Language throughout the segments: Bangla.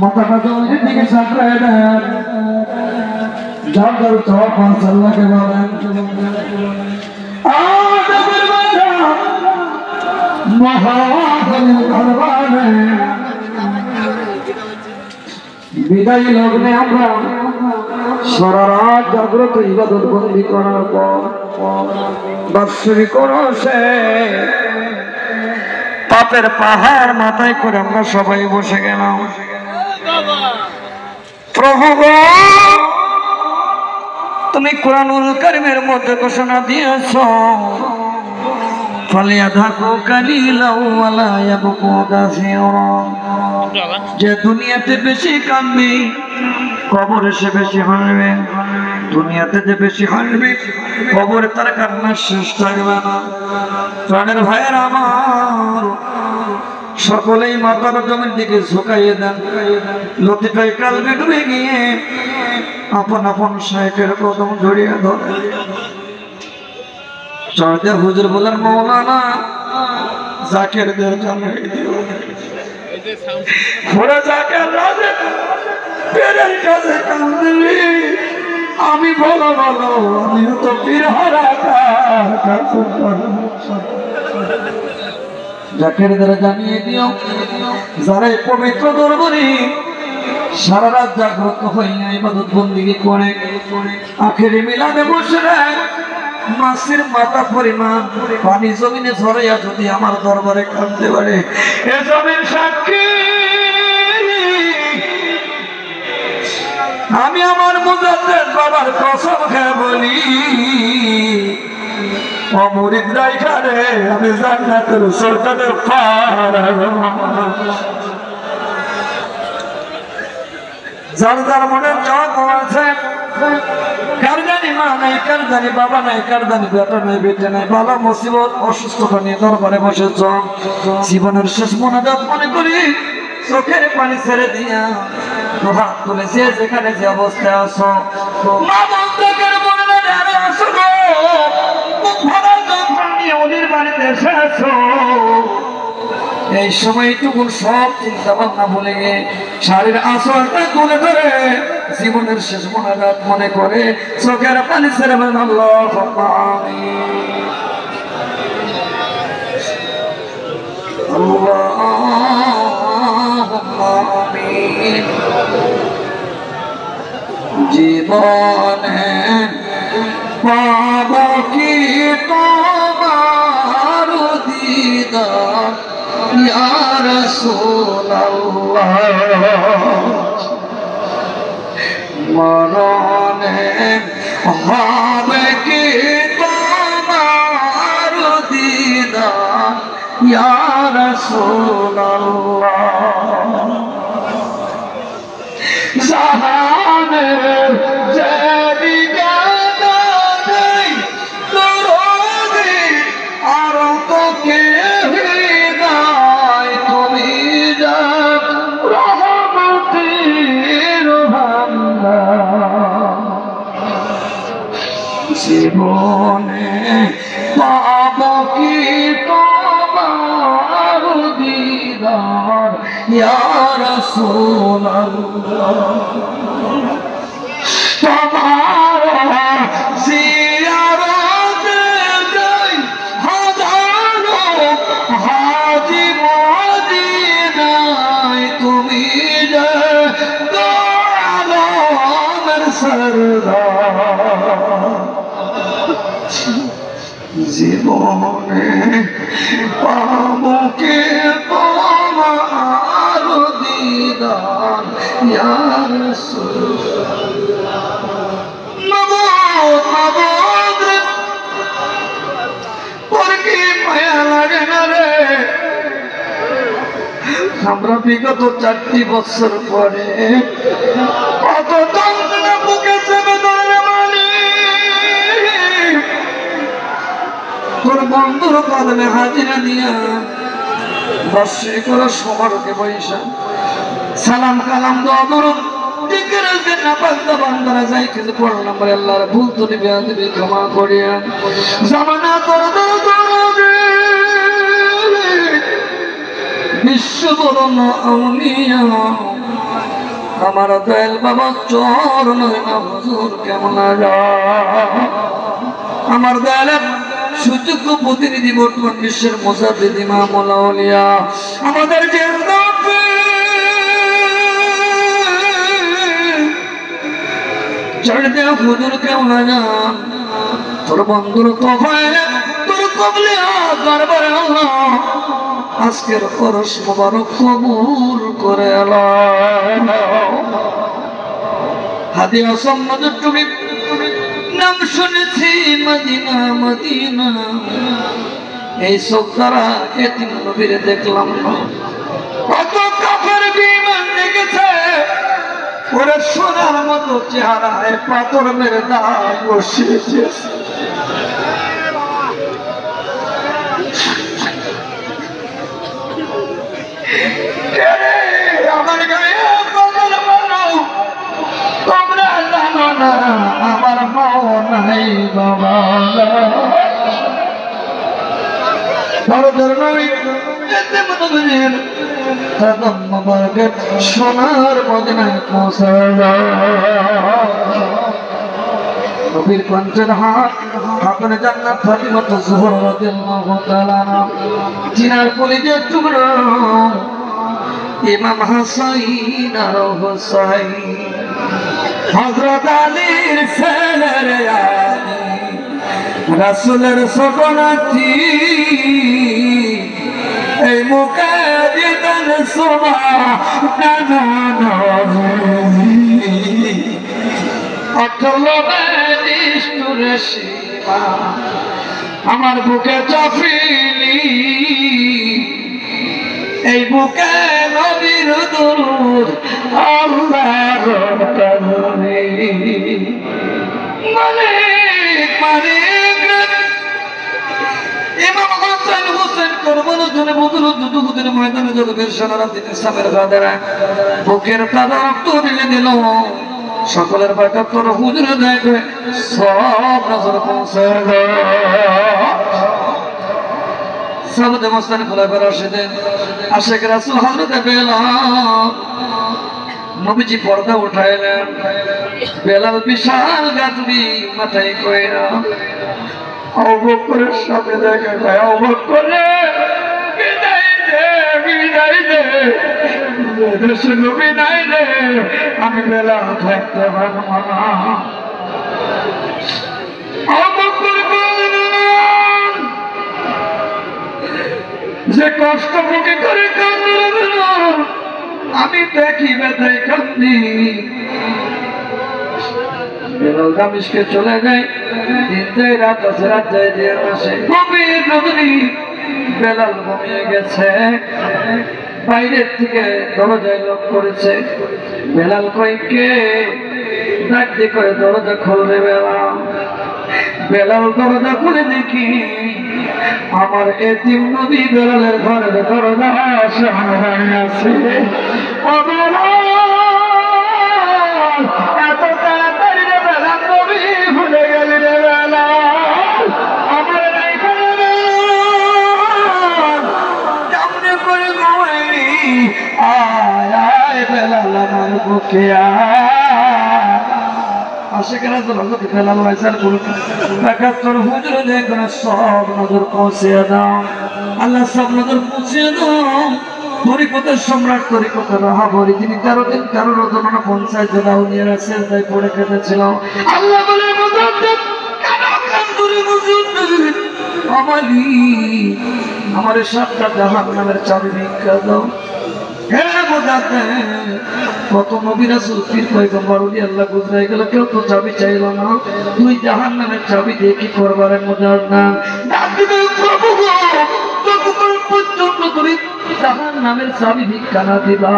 মাথাটা জমির দিকে সাঁকড়ায় দেন যার যার চপ আল্লাহকে বলেন বিদায়ী লগ্নে আমরা সারা রাত জাগ্রত ইবাদত বন্দি করার পর বাৎসরিক রসে পাপের পাহাড় মাথায় করে আমরা সবাই বসে গেলাম। প্রভু তুমি কুরআনুল কারীমের মধ্যে ঘোষণা দিয়েছ ফালিয়াযাকু কালিলাও ওয়া লা ইয়াবকু কাসীরা, যে দুনিয়াতে বেশি কাঁদবে কবরে সে বেশি হাসবে, দুনিয়াতে যে বেশি হাসবে কবরে তার কান্নার শেষ থাকবে না। প্রাণের ভাইয়ের আমার সকলেই মাথার জমির দিকে ঝুঁকাইয়ে দেন, লতিফায় কালবে ডুবে গিয়ে আপন আপন শাইখের কদম জড়িয়ে ধরে। চর্যা হুজুর বলেন মৌলানা জাকেরদের জানাই দিও, ওরা জাকের রাজে পীরের কাছে কাঁদবি, আমি বলো বলো আমিও তো পীর হারা কাছে জাকেরদের জানিয়ে দিও যারা পবিত্র দরবারে সারা রাত জাগ্রত হইয়া ইবাদত বন্দেগী করে আখেরি মিলাদে বসে মাছের মাথা পরিমাণ পানি জমিনে ঝরাইয়া যদি আমার দরবারে কাঁদতে পারে এ জমির সাক্ষী আমি আমার মুজাদ্দেদ বাবার কসম খেয়ে বলি ও মুরিদ রাইখারে আমি জান্নাতের সুলতানের পার যার যার মনে চক আছে, কার জানি মা নাই, কার জানি বাবা নাই, কার জানি বেটা নাই, বেটে নাই, বালা মুসিবত অসুস্থতা নিয়ে দরবারে বসেছ, জীবনের শেষ মোনাজাত মনে করি চোখের পানি ছেড়ে দিয়া হাত তুলে যে যেখানে যে অবস্থায় আছো মা বন্ধকের মনে আসো গো, মুখ ভরা যন্ত্রণা নিয়ে ওদের বাড়িতে এসেছো। এই সময়টুকু সব চিন্তা ভাবনা ভুলে গিয়ে শাড়ির আঁচলটা তুলে ধরে জীবনের শেষ মোনাজাত মনে করে চোখের পানি ছেড়ে বলেন আল্লাহুম্মা আমিন। আল্লাহুম্মা আমিন। জীবনে পাব কি তোমার দিদার ইয়া রাসূলুল্লাহ, মরণে হবে কি তোমার দিদার ইয়া রাসূলুল্লাহ, জাহানের যেদিকে নেই দরদি আর তো কেউ নাই, তুমি যা রহমতের ভান্ডার, জীবনে পাব কি তোমার দিদার ইয়া রাসূলুল্লাহ, তোমার জিয়ারতে যাই হাজারো হাজি মদিনায়, তুমি যে দো আলমের সরদার, জীবনে পাব কি তোমার দিদার ইয়া রাসূলুল্লাহ। মাবুদ তোর কি মায়া লাগে না রে, আমরা বিগত 4টি বছর পরে কত যন্ত্রণা বুকে চেপে ধরে মানি তোর বন্ধুর কদমে হাজিরা দিয়া বর্ষে করে সমারোহে বৈশা সালাম কালাম দরুদ জিকির না পাঁচটা বান্দারা যাই কিছু পড়লাম বলে আল্লাহর ভুল তো নিবে দিবি ক্ষমা করিয়া জামানা তোর বিশ্ববরণ আউলিয়া আমার দয়াল বাবা চরণ হুজুর কেমন আমার দয়ালের সুযোগ্য প্রতিনিধি বর্তমান বিশ্বের মুজাদ্দিদ ইমামুল আউলিয়া আমাদের যে চড়তে হুজুর কেমন জান তোর বন্ধুর তোফায় তোর কবলে দরবারে আল্লাহ আজকের খরচ মোবারক কবুল করে হাদিয়া সম্মানের তুমি নাম শুনেছি মদিনা মদিনা এই সব দ্বারা এতিম নবীরে দেখলাম না কত কাফের বিমান দেখেছে ওরে সোনার মতো চেহারায় পাথর মেরে দাঁড় বসিয়েছে আমার গায়ে কবর মানো তোমরা জানো না আমার মাও নাই বাবা সোনার মদিনায় নবীর কণ্ঠের হাত আপনি জান্নাত ফাতিমাতু জোহরা রাদিয়াল্লাহু তাআলা আনহা জিনার কলিজার টুকরা ইমাম হাসান আর হুসাইন হযরত আলীর ছেলের আলী রাসূলের ছোট নাতি এই মুখে দিতেন সুবহানাল্লাহ আমার বুকে চাপিলি এই বুকে নবীর দুরূদ আল্লাহর তাকবীর মালিক মালিক ইমাম হাসান হোসেন কুরবানের জন্য বদরুদ যুদ্ধের ময়দানে যত বীর সেনারা তিনি ইসলামের গাদারা বুকের কাদা রক্ত ঢেলে দিল সকলের বাটা তোর হুজুরে দেখে সব নজর পৌঁছে সামনে মস্তানি খোলাফার রাশিদিন আশিক রাসূল হযরত বেলাল নবীজি পর্দা উঠাইলেন বেলাল বিশাল গাতুরি মাথায় কইরা আবু বকরের সামনে দেখে ভাই আবু বকর বিদায় দে দেশে নবী নাই রে আমি বেলাল থাকতে পারবো না আবু বকর বললেন যে কষ্ট মুখে করে কাঁদলেন আমি দেখি ব্যথায় কান্দি বেলাল দামিশকে চলে যায় দিন যায় রাত আছে রাত যায় দিয়ে আসে গভীর রজনী বেলাল ঘুমিয়ে গেছে বাইরের থেকে দরজায় লক করেছে বেলাল কয়েককে ডাক দিয়ে কয়ে দরজা খুলবে বেলাল দরজা খুলে দেখি আমার এতিম নবী বেলালের ঘরের দরজা সামনে আছে এত তাড়াতাড়ি রে বেলাল নবী ভুলে গেলি রে বেলাল আমার নাই কেমনে করে ঘুমাইনি আয় আয় বেলাল আমার বুকে আশিকেরা তো হযরত বেলাল ওয়াইসার বলতে একাত্তর হুজুরে দেখবেন সব নজর পৌঁছে দাও আল্লাহ সব নজর পৌঁছে দাও তরিকতের সম্রাট তরিকতের রাহাবরি তিনি 13 দিন 13 রজনা 50 জন আউলিয়ার সেজদায় পড়ে কেঁদেছিল আল্লাহ বলে মুজাদ্দিদ কেন কান্দুরি মুজাদ্দিদ আমালি আমার 7টা জাহান্নামের চাবি ভিক্ষা দাও হে মুজাদ্দিদ কত নবী রাসূল পীর পয়গম্বর ওলি আল্লাহ গুজরাই গেল কেউ তো চাবি চাইল না তুই জাহান্নামের চাবি দিয়ে কি করবার মুজাদ্দিদ ডাক দিবে প্রভু গো যতক্ষণ পর্যন্ত তুমি জাহান্নামের চাবি ভিক্ষা না দিবা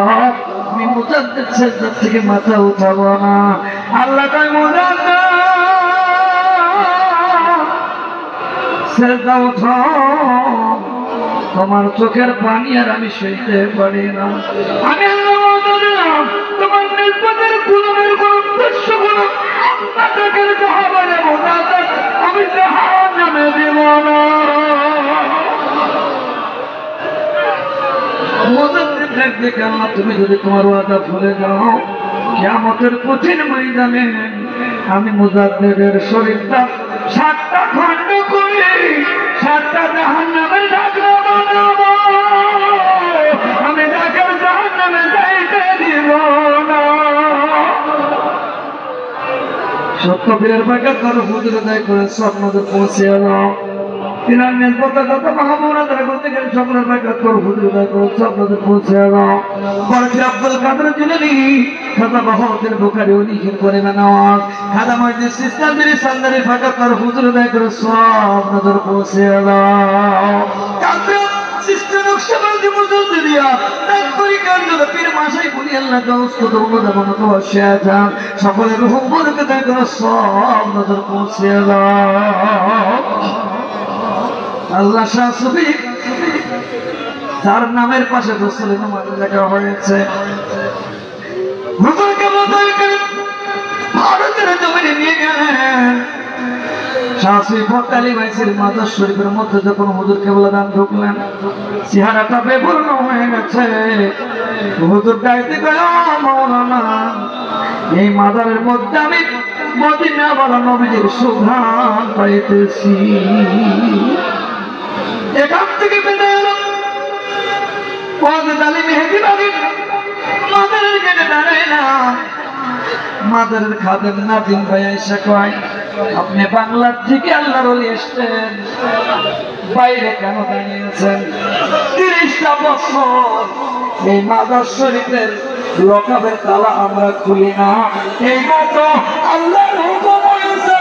আমি মুজাদ্দিদ সেজদা থেকে মাথা উঠাবো না আল্লাহ কয় মুজাদ্দিদ সেজদা উঠাও তোমার চোখের পানি আর আমি সইতে পারি না আমি তোমার নিষ্পদের গুণের কোন উদ্দেশ্য গুলো চোখের জাহাবারে মুজাদ্দিদ আমি জাহান্নামে দিব না তুমি যদি তোমার ওয়াদা ভুলে যাও, কিয়ামতের কঠিন ময়দানে আমি মুজাদ্দিদের শরীরটা 7টা খণ্ড করে 7টা জাহান্নামের ঢাকনা বানাবো। আমি তাকে জাহান্নামে যাইতে দিব না। সত্যপীরের বাগা তার হুজুর আদায় করে স্বপ্নদের পৌঁছে এলো। তিনার মেজবতা যত মহামৌরা তারা করতে গেলে স্বপ্নের বাগা তোর হুজুর আদায় করে স্বপ্নদের পৌঁছে এলো। বরফি আব্দুল কাদের জিলানী খাজা বাহাউদ্দিন বুখারী লিখেন করে নেওয়াজ খাজা মঈনুদ্দিন সিস্তানবী সান্দারি বাগা তার হুজুর আদায় করে স্বপ্নদের পৌঁছে এলো। কাদের সিস্টার নকশবন্দি মুজদ্দিদ দিয়া তাকবীর কান্দে পীর মাসাই বলি আল্লাহ দোস্ত দৌলত বনত ওয়াশাজা সকলের রূহ বরকত করে সব নজর পৌঁছে দাও। আল্লাহ শাহ সুফি যার নামের পাশে রাসূলের নাম লেখা হয়েছে, হুজুরকে বদল করে ভারতের জমিনে নিয়ে গেলেন। শাহসি ফকালি ভাইসির মাদার শরীফের মধ্যে যখন হুজুর কেবলা দান ঢুকলেন, চেহারাটা বেপূর্ণ হয়ে গেছে। হুজুর ডাইতে গেল, মাওলানা এই মাদারের মধ্যে আমি মদিনা ওয়ালা নবীজির সুঘ্রাণ পাইতেছি। এখান থেকে বেরিয়ে এলো ওয়াজেদ আলী মেহেদী বাড়ির মাদারের গেটে দাঁড়ায় না। মাদারের খাদেম নাদিম ভাই এসে কয়, আপনি বাংলার থেকে আল্লাহর ওলি এসেছেন, বাইরে কেন দাঁড়িয়েছেন? 30টা বছর এই মাদার শরীফের লকাবের তালা আমরা খুলি না। এই মতো আল্লাহর হুকুম হয়েছে,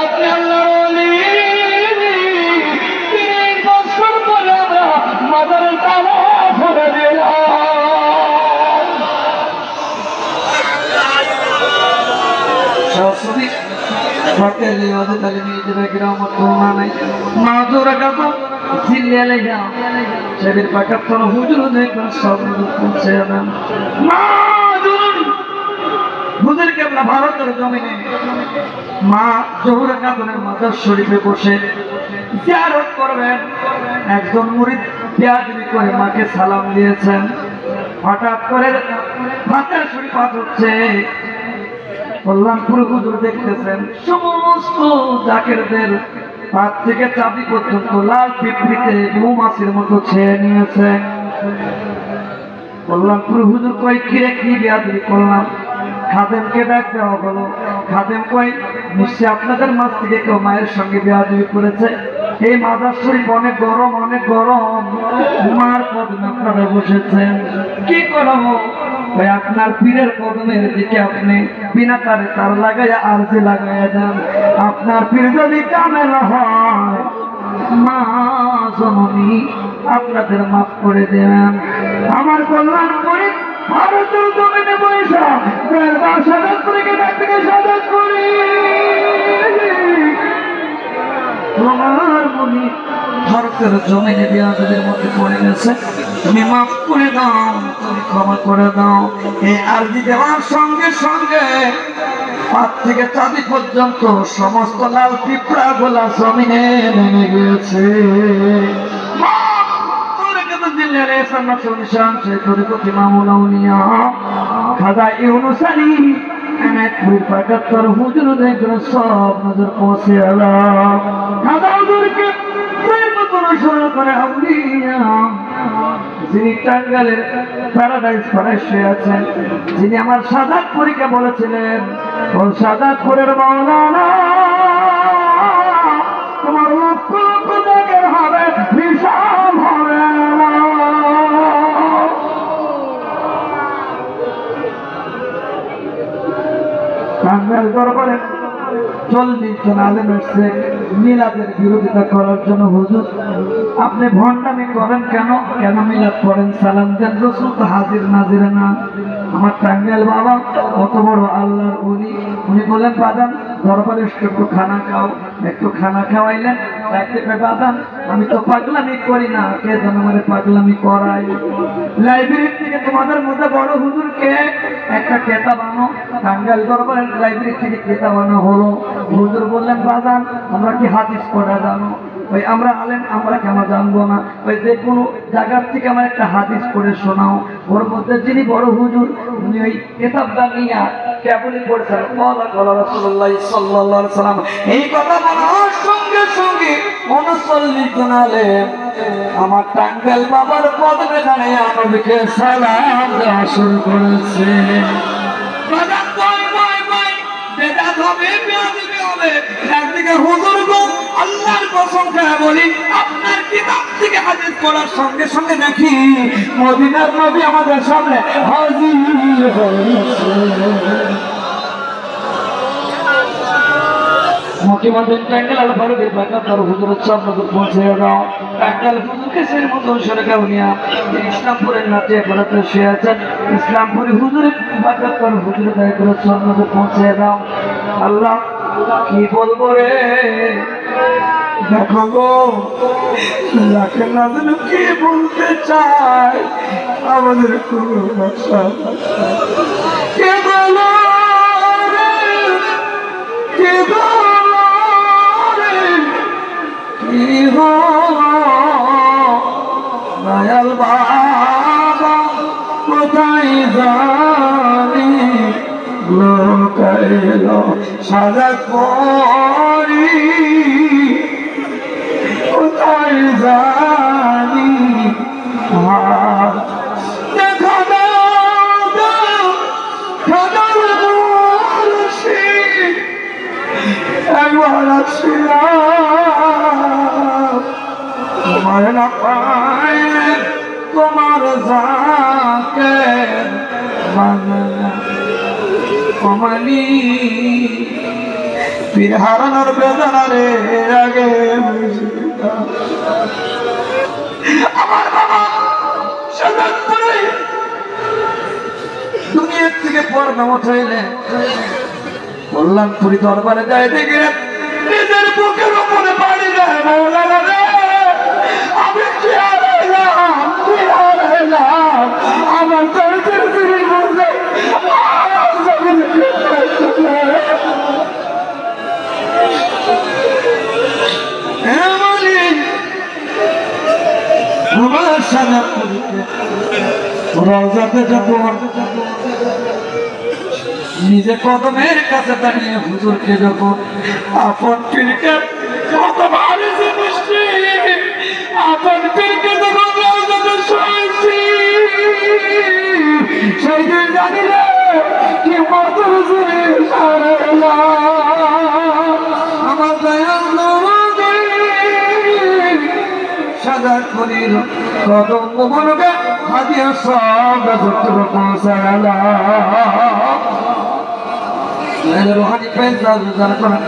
আপনি আল্লাহর ওলি। 30 বছর পরে আমরা মাদারের তালা খুলে দিলাম। শাশুড়ি ফকেলি ওয়াজেদ আলী মেহেদী রাহমাতুল্লাহ আলাইহি মাযুরা কাতো জিল্লে লাগা সেবির পাকাত হুজুর দেখবেন সব পৌঁছে যাবেন। মাযুর হুজুর কেবলা ভারতের জমিনে মা জহুরা কাতনের মাজার শরীফে বসে জিয়ারত করবেন। একজন মুরিদ বিয়াদবি করে মাকে সালাম দিয়েছেন। হঠাৎ করে মাজার শরীফ হচ্ছে, কল্যাণপুর হুজুর দেখতেছেন সমস্ত জাকেরদের হাত থেকে চাবি পর্যন্ত লাল পিঁপড়িতে মৌমাছির মতো ছেয়ে নিয়েছে। কল্যাণপুর হুজুর কয়, কিরে কি বিয়াদবি করলাম? খাদেমকে ডাক দেওয়া হলো। খাদেম কয়, নিশ্চয় আপনাদের মাছ থেকে কেউ মায়ের সঙ্গে বিয়াদবি করেছে। এই মাজার শরীফ অনেক গরম, অনেক গরম, মার কদমে আপনারা বসেছেন। কি করবো? আপনার পীরের কদমের দিকে আপনি বিনা তারে তার লাগাইয়া আরজি লাগাইয়া দেন। আপনার পীর যদি কামেল হয়, মা জননী আপনাদের মাফ করে দেবেন। আমার কল্যাণ করে ভারতের জমিনে বৈশা সাজাত করে সাজাত করি তোমার মনি ভারতের জমিনে বিয়াদদের মধ্যে পড়ে গেছে, তুমি মাফ করে দাও, তুমি ক্ষমা করে দাও। এই আরজি দেওয়ার সঙ্গে সঙ্গে হাত থেকে চাঁদি পর্যন্ত সমস্ত লাল পিঁপড়া গোলা জমিনে নেমে গেছে। খাজা ইউনুস আলী এনায়তপুরের 75 হুজুর দেখবেন সব নজর পৌঁছে এলো। খাজা হুজুরকে অনুসরণ করে আউলিয়া যিনি টাঙ্গাইলের প্যারাডাইস পাড়ায় শুয়ে আছেন, যিনি আমার সাদাতপুরীকে বলেছিলেন, ও সাদাতপুরের মাওলানা তোমার লক্ষ লক্ষ জায়গার হবে, বিশাল হবে। টাঙ্গাইল দরবারে 40 জন আলেম এসছে মিলাদের বিরোধিতা করার জন্য। হুজুর আপনি ভণ্ডামি করেন কেন? কেন মিলাদ করেন? সালাম দেন, রসুল তো হাজির নাজির না। আমার টাঙ্গাইল বাবা কত বড় আল্লাহর ওলি, উনি বলেন বাদাম দরবারে একটু খানা খাও। একটু খানা খাওয়াইলেন, বাদাম আমি তো পাগলামি করি না, কে যেন আমার পাগলামি করাই। লাইব্রেরি থেকে তোমাদের মধ্যে বড় হুজুরকে একটা কেতাব আনো। টাঙ্গাইল দরবারের লাইব্রেরি থেকে কেতাব আনা হলো। হুজুর বললেন বাদাম আমরা কি হাদিস পড়া জানো? ওই আমরা আলেম আমরা কেন জানবো না? ওই যে কোনো জায়গার থেকে আমার একটা হাদিস পড়ে শোনাও, ওর মধ্যে যিনি বড় হুজুর উনি ওই কিতাবটা নিয়ে কেবলই পড়েছেন রাসূলুল্লাহ সাল্লাল্লাহু আলাইহি সাল্লাম। এই কথা বলার সঙ্গে সঙ্গে 39 জন আলেম আমার টাঙ্গাইল বাবার পদে দাঁড়িয়ে নবীকে সালাম দেওয়া শুরু করেছে। একদিকে হুজুর গো আল্লাহর কসম করে বলি, আপনার কিতাব থেকে হাদিস পড়ার সঙ্গে সঙ্গে দেখি মদিনার নবী আমাদের সামনে হাজির হয়েছে। মুখ্যমন্ত্রী টাঙ্গাইল আল ফারুকের বাঁকা তার হুজুরের সামনে পৌঁছে দাও। টাঙ্গাইল হুজুরকে সেই মতন সরে কাউনিয়া ইসলামপুরের নাচে বেড়াতে শুয়ে আছেন। ইসলামপুরি হুজুরের বাঁকা তার হুজুরের দায় করে সামনে পৌঁছে দাও। আল্লাহ কি বলবো রে, দেখো গো যাকে না যেন কি বলতে চাই আমাদের কোনো ভাষা কে বলো রে, কে বলো রে, কি হলো দয়াল বাবা কোথায় জানি লোকাইল সাজা করি কোথায় জানি দেখা দাও খাদার মুর্শি একবার আসিলাম তোমার না পাইলে তোমার যাকে মানে কমালি পীর হারানোর বেদনা রে আগে আমার বাবা সাজাদপুরে দুনিয়ার থেকে পর্দা উঠাইলে কল্যাণপুরি দরবারে যায় দেখে নিজের বুকের উপরে বাড়ি যায় মৌলানা রে আমি কি হারাইলাম, কি হারাইলাম আমার দরদের ফিরে বলতে নিজে কদমের কাছে দাঁড়িয়ে হুজুরকে যখন আপন পীরকে কত ভারী মিষ্টি আপন পীরকে যখন রওজাতে শুয়েছি সেই দিন জানিলে কি মধুর জুড়ে আমার দয়াল নবী সাজাদ করিল কদম মোহনকে হাদিয়া সব যত্র পৌঁছালা রুহানি ফেজলা জানা করেন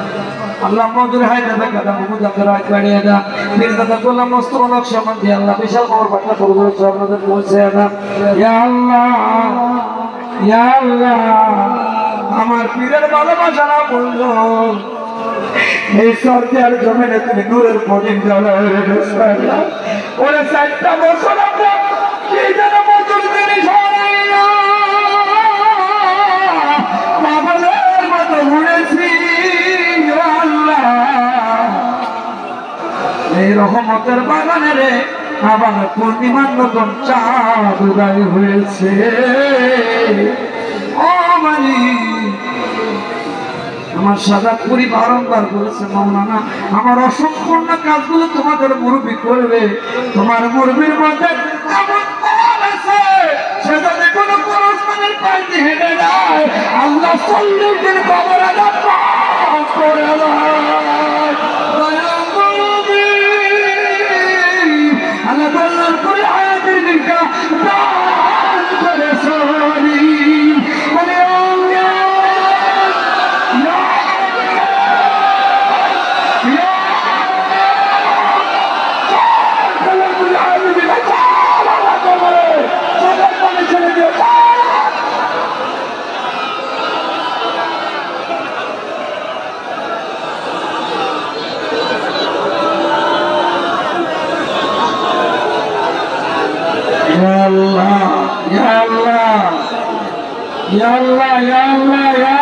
আল্লাহ মজুর হায়দার কাদা মুজাদ্দার আয় বাড়িয়ে দাও মির্জাদা গোলাম মোস্তফা নকশবন্দি আল্লাহ বিশাল বড় পাটনা পরিবার আপনাদের পৌঁছে দাও ইয়া আল্লাহ ইয়া আল্লাহ আমার পীরের ভালোবাসা না বললো এই সরকার জমিনে তুমি নূরের প্রদীপ জ্বালায় রেখেছো ওরে 4টা বছর আমরা কি যেন মজুর জিনিস হারাইলাম পাগলের মতো ঘুরেছি আল্লাহ এই রহমতের বাগানে রে আবার পূর্ণিমার নতুন চাঁদ উদয় হয়েছে ও মালিক আমার সাজাদপুরি বারংবার বলেছে মাওলানা আমার অসম্পূর্ণ কাজগুলো তোমাদের মুরব্বি করবে তোমার মুরব্বির মধ্যে এমন পাওয়ার আছে সেটা যে কোনো পুরস্কারের পাইতে হেঁটে যায় আল্লাহ 40 দিন কবর আযাব মাফ করে আল্লাহ বললেন করে আয়াতের দিনটা দান করে সরি বলে Ya Allah, ya Allah, ya Allah, ya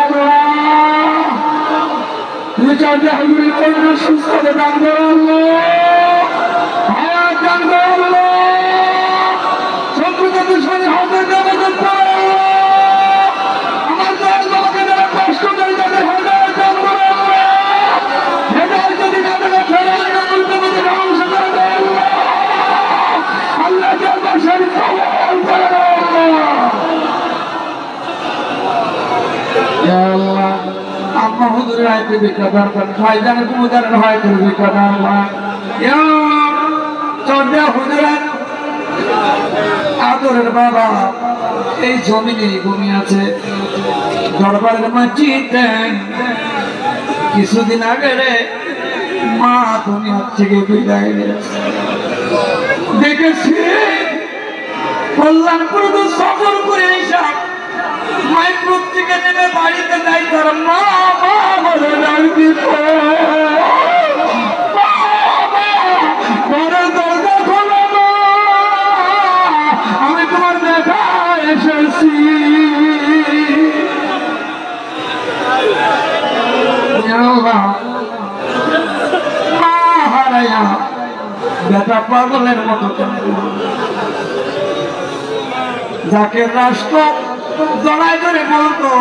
চাঁদে হুজুরের কন্যা সুস্থতা দান করে আল্লাহ, হায়াত দান করে আল্লাহ, শত্রুতা দুশমনের হাতে হেফাজত করে আল্লাহ, আমার দয়াল বাবাকে যারা কষ্ট দেয় তাদের হেদায়েত দান করে আল্লাহ, হেদায়েত যদি না দেয় ফেরায় না বলতে বলতে ধ্বংস করে দেয় আল্লাহ, আল্লাহ দরবার শরীফ কবুল করে আল্লাহ। ইয়া আল্লাহ, আম্মা হুজুরের হায়াতে বিকাদার করেন, ভাইজানের কুমুদারের হায়াতে বিকাদার আল্লাহ। ইয়া চাঁদে হুজুরের আদরের বাবা এই জমিনে ঘুমিয়ে আছে দরবারের মসজিদে। কিছুদিন আগে রে মা দুনিয়ার থেকে বিদায় নিয়েছে, দেখেছি কল্যাণপুর তো সফর করে এইসব মাইক্রো থেকে নেমে বাড়িতে যাই তার মা মা বলে ডাকবি দরজা খোলো মা, আমি তোমার দেখা এসেছি। মা হারাইয়া বেটা পাগলের মতো যাকে রাষ্ট্র জড়াই ধরে বলতো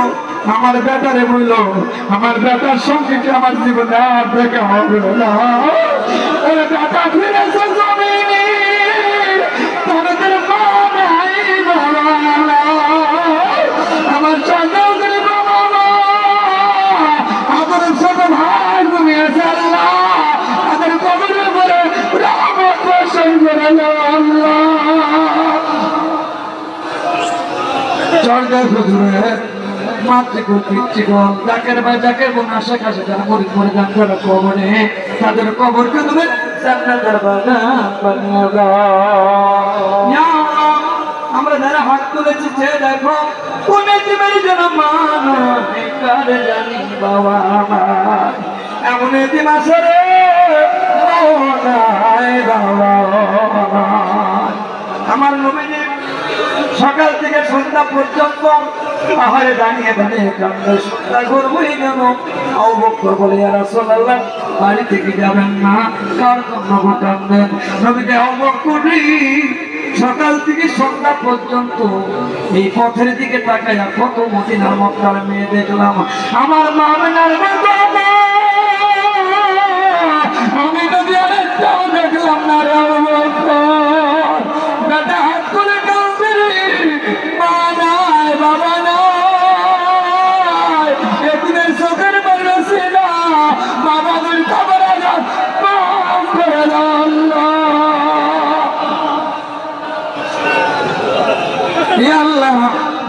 আমার বেটারে বলল, আমার বেটার সঙ্গে কি আমার জীবনে আর দেখা হবে না, ওরে বেটা ফিরেছে জমিনে তাদের মা নাই বাবা, আমার চাঁদের বাবা আমার ছোট ভাই ঘুমিয়েছে আল্লাহ, তাদের কবরের উপরে রহমত বর্ষণ করে আল্লাহ। চর্যায় হুজুরের মাতৃকুল পিতৃকুল জাকের ভাই জাকের বোন আশেপাশে যারা মরিদ মরে যান তারা কবরে, তাদের কবরকে তুমি জান্নাতের বাগান বানিয়ে দাও। ইয়া আল্লাহ, আমরা যারা হাত তুলেছি চেয়ে দেখো কোন জীবের জন্য মানুষ কারে জানি বাবা আমার এমন এদিন আসে রে বাবা। আমার নবীজি সকাল থেকে সন্ধ্যা পর্যন্ত পাহাড়ে দাঁড়িয়ে দাঁড়িয়ে কান্দে, সন্ধ্যা ঘুরবই কেন আবু বকর বলে ইয়া রাসূলুল্লাহ বাড়ি থেকে যাবেন না, কার জন্য কান্দেন? নবীজি আবু বকর সকাল থেকে সন্ধ্যা পর্যন্ত এই পথের দিকে তাকাইয়া কত মদিনার মক্কার মেয়ে দেখলাম, আমার মা আমিনার কথা আমি নবী আরেকটাও দেখলাম না রে আবু বকর। বেটা হাত করে কাঁদছে রে, মা নাই বাবা নাই, এদিনের চোখের বাইরে ছিল বাবাদের খবর আঘাত মাফ করে দাও আল্লাহ। ইয়া আল্লাহ,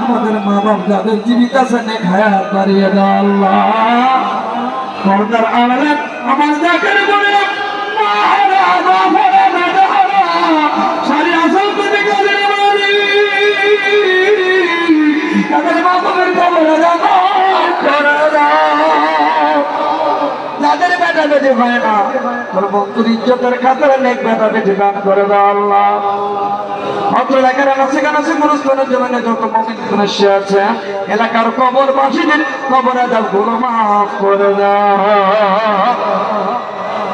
আমাদের মা বাপ যাদের জীবিত আছে নেক হায়াত বাড়িয়ে দাও আল্লাহ। পর্দার আড়ালে আমার জাকের বলে মাহারা বাবারা নাদারা সারি আসল থেকে কাদের বাড়ি তাদের মা বাবার কবরে দাও করে দাও। যাদের বেটা বেটি হয় না তোর বন্ধুর ইজ্জতের খাতারে নেক বেটা বেটি দান করে দাও আল্লাহ। অত্র এলাকার নাসিকানাসি মুরুস্তানের জমিনে যত মুমিন সে আছে এলাকার কবরবাসীদের কবর আযাব গুলো মাফ করে দাও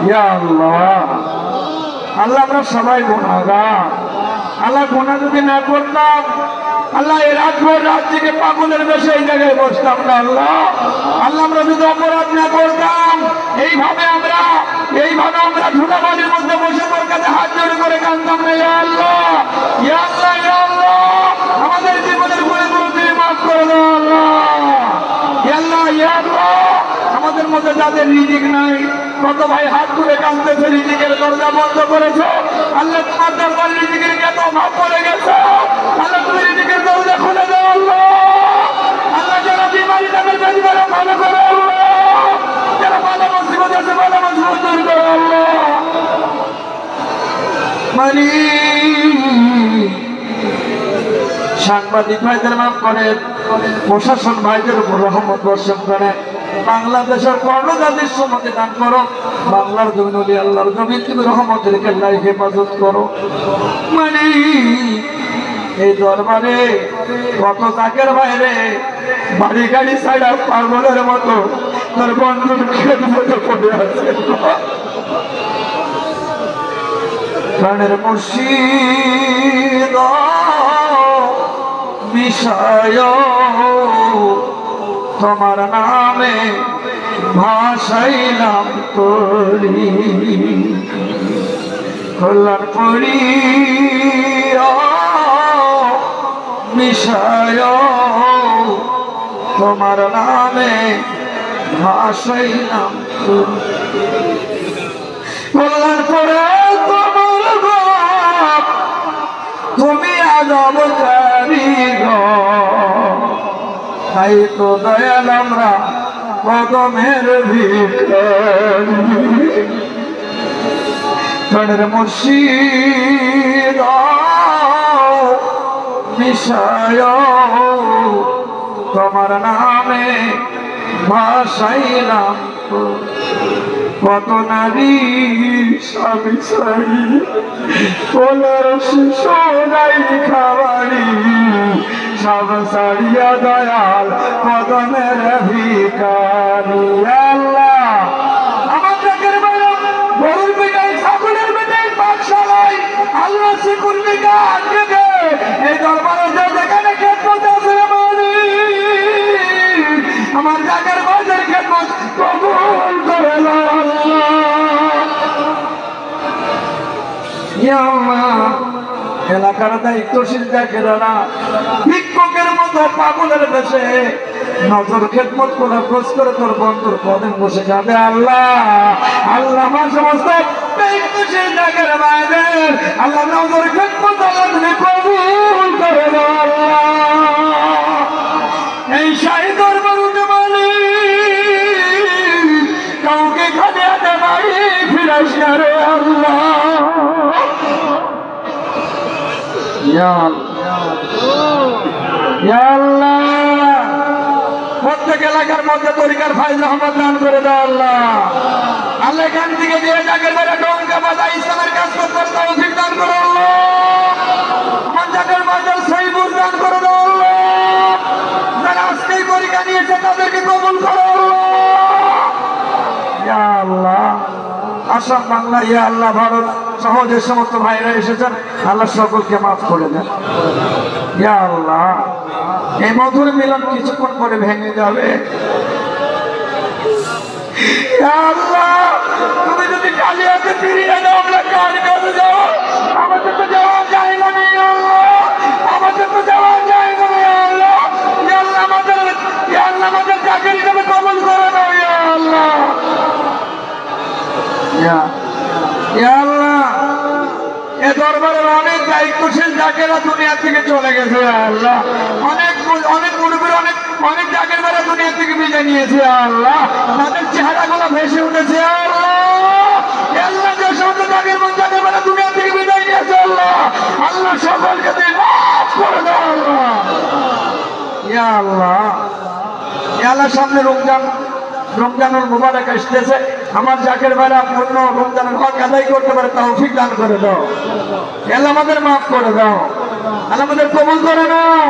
ইয়া আল্লাহ। আল্লাহ আমরা সবাই গুনাহগার, আল্লাহ গুনাহ যদি না করতাম আল্লাহ এই রাতভর রাত থেকে পাগলের বেশে এই জায়গায় বসতাম না আল্লাহ। আল্লাহ আমরা যদি অপরাধ না করতাম এইভাবে আমরা ধুলাবালির মধ্যে বসে তোর কাছে হাত জোড়ে করে কাঁদতাম না ইয়া আল্লাহ। ইয়া আল্লাহ, ইয়া আল্লাহ, আমাদের জীবনের গুণাগুলো তুমি মাফ করে দাও আল্লাহ। ইয়া আল্লাহ, ইয়া আল্লাহ, আমাদের মধ্যে যাদের রিজিক নাই কত ভাই হাত তুলে কাঁদতেছে, রিজিকের দরজা বন্ধ করেছে আল্লাহ, তোমার দরবার রিজিকের এত অভাব পড়ে গেছে আল্লাহ, তুমি রিজিকের দরজা খুলে দাও আল্লাহ। আল্লাহ যারা বিমারি তাদের বেশিবারে ভালো করে আল্লাহ, যারা ভালো মুসিবত আছে ভালো মুসিবত দূর করো আল্লাহ। সাংবাদিক ভাইদের মাফ করে, প্রশাসন ভাইদের উপর রহমত বর্ষণ করে, বাংলাদেশের কর্ণজাতির সম্মতি দান করো, বাংলার জমিন ওলি আল্লাহর জমিন তুমি রহমতের কেল্লায় হেফাজত করো। এই দরবারে কত তাকের বাইরে বাড়ি গাড়ি ছাড়া পাগলের মতো তার বন্ধুর খেদমতে পড়ে আছে। প্রাণের মুর্শিদ মিশায় তোমার নামে ভাসাইলাম তরি, কল্যাণ পড়ি মিশায় তোমার নামে ভাসাইলাম তরি, কল্যাণ পড়ে তোমার বাপ তুমি আজব কারিগর, তাই তো দয়াল আমরা কদমের ভিখারি। প্রাণের মুর্শিদ মিশায় তোমার নামে ভাসাইলাম কত নারী স্বামী ছাড়ি, কোলার শিশু নাই খাবারি, সব সারিয়া দয়াল কদমের ভিখারি। আল্লাহ আমার জাকের বাইরে গরুর বেটাই, ছাগলের বেটাই, পাঠশালাই আল্লাহ শিকুর বেটা আটকে দে, এই দরবারে যে যেখানে খেদমত আছে আমার জাকের বাইরের খেদমত কবুল করে আল্লাহ। এলাকার দায়িত্বশীল জাকেরারা ভিক্ষুকের মতো পাগলের দেশে নজর খেদমত করে খোঁজ করে তোর বন্ধুর কদম বসে যাবে। আল্লাহ আল্লাহ আমার সমস্ত দায়িত্বশীল জাকের বাইরে আল্লাহ নজর খেদমত আল্লাহ কবুল করে দাও আল্লাহ। এই শাহী দরবার উজমালি কাউকে খালি হাতে বাড়ি ফিরাস না রে আল্লাহ। প্রত্যেক এলাকার মধ্যে তরিকার ফাইজ রহমত দান করে দাও আল্লাহ। আল্লাহ এখান থেকে যে জাকের বেড়ে ডঙ্কা বাজা ইসলামের কাজ করতে তৌফিক দান করে আল্লাহ। আমার জাকের বাজার সহিবুর দান করে দাও আল্লাহ। যারা আজকেই পরীক্ষা নিয়েছে তাদেরকে কবুল করো আল্লাহ। আসাম বাংলা ইয়া আল্লাহ ভারত সহ যে সমস্ত ভাইরা এসেছেন আল্লাহ সকলকে মাফ করে দেন ইয়া আল্লাহ। এই মধুর মিলন কিছুক্ষণ পরে ভেঙে যাবে ইয়া আল্লাহ। তুমি যদি কালি হাতে ফিরিয়ে দাও আমরা কার কাছে যাবো? আমাদের তো যাওয়া যায় না ইয়া আল্লাহ, আমাদের তো যাওয়া যায় না ইয়া আল্লাহ। ইয়া আল্লাহ আমাদের জাকের হিসেবে কবুল করে নাও ইয়া আল্লাহ। এ দরবারের অনেক দায়িত্বশীল জাকেরা দুনিয়া থেকে চলে গেছে আল্লাহ। অনেক মুরব্বীর অনেক জাকের বেলা দুনিয়া থেকে বিদায় নিয়েছে আল্লাহ। তাদের চেহারাগুলো ভেসে উঠেছে আল্লাহ। আল্লাহ যে সমস্ত জাকের বেলা দুনিয়া থেকে বিদায় নিয়েছে আল্লাহ, আল্লাহ সকলকে মাফ করে দাও আল্লাহ। ইয়া আল্লাহ আল্লাহ সামনে রমজানুল মুবারক আসতেছে, আমার জাকের ভাইরা পূর্ণ রমজানের হক আদায় করতে পারে তৌফিক দান করে দাও আল্লাহ। আমাদের মাফ করে দাও আল্লাহ, আমাদের কবুল করে নাও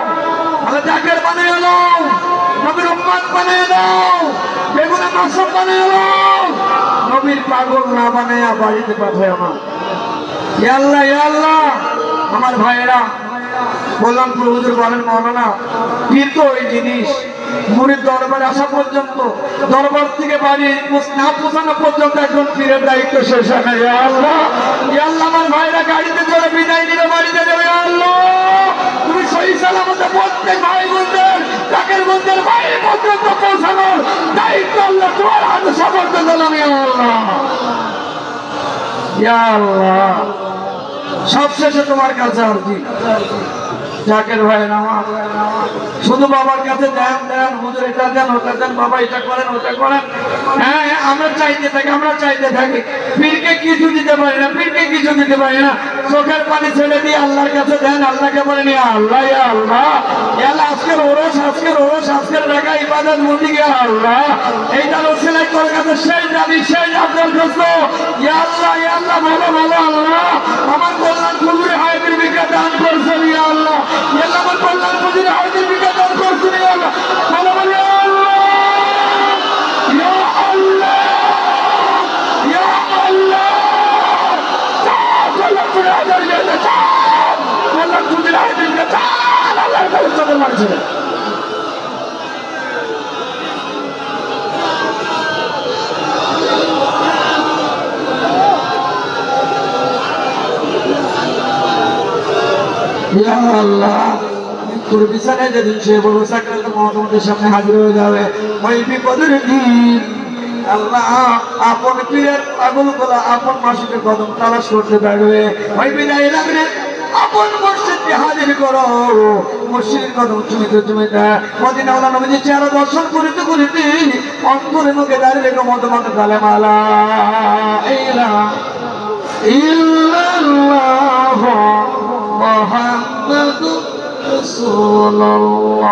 আল্লাহ। জাকের বানিয়ে নাও, নবীর উম্মত বানিয়ে নাও, বেগুনে মাসুম বানিয়ে নাও, নবীর পাগল না বানাইয়া বাড়িতে পাঠায় আমার ইয়া আল্লাহ। ইয়া আল্লাহ আমার ভাইয়েরা বললাম হুজুর বলেন মৌলানা পীর তো ওই জিনিস মুরিদ দরবারে আসা পর্যন্ত, দরবার থেকে বাড়ি না পৌঁছানো পর্যন্ত একজন পীরের দায়িত্ব শেষ হয় না ইয়া আল্লাহ। ইয়া আল্লাহ আমার ভাইরা গাড়িতে চলে বিদায় নিলে বাড়িতে যাবে ইয়া আল্লাহ। তুমি সহি সালামতে প্রত্যেক ভাই বোনদের জাকের বোনদের বাড়ি পর্যন্ত পৌঁছানোর দায়িত্ব আল্লাহ তোমার হাতে সমর্থ দিলাম ইয়া আল্লাহ। ইয়া আল্লাহ সবশেষে তোমার কাছে আর কি জাকের ভাই আমার শুধু বাবার কাছে দেন হুজুর এটা দেন ওটা দেন, বাবা এটা করেন ওটা করেন। হ্যাঁ আমরা চাইতে থাকি পীরকে কিছু দিতে পারি না, চোখের পানি ছেড়ে দিয়ে আল্লাহর কাছে দেন। আল্লাহকে বলেন ইয়া আল্লাহ ইয়া আল্লাহ। আজকের ওরস আজকের ঢাকা ইবাদত মন্দির ইয়া আল্লাহ। এইটা রসিলাই তোর কাছে সেই দাবি সেই আব্দুল দোস্ত ইয়া আল্লাহ ভালো আল্লাহ। আমার কল্যাণ ফুলুরে হায়াতের বিকা দান করছেন ইয়া আল্লাহ। আমার কল্যাণ ফুলুরে হায়াতের বিকা দান করছেন ইয়া আল্লাহ। ভালো ইয়া আল্লাহ। মারছে ইয়া আল্লাহ তোর বিছানায় যেদিন সে বড় সাকরাত মহম্মদের সামনে হাজির হয়ে যাবে ওই বিপদের দিন আল্লাহ আপন পীরের পাগল গোলা আপন মাসিকের কদম তালাশ করতে পারবে ওই বিদায় লাগলে আপন মসজিদকে হাজির করো মসজিদের কদম চুমিতে মদিনা ওলা নবীজি চেহারা দর্শন করিতে করিতে অন্তরে মুখে দাঁড়িয়ে রেখে মত কালেমা লা ইলাহা ইল্লাল্লাহ মুহাম্মাদুর রাসূলুল্লাহ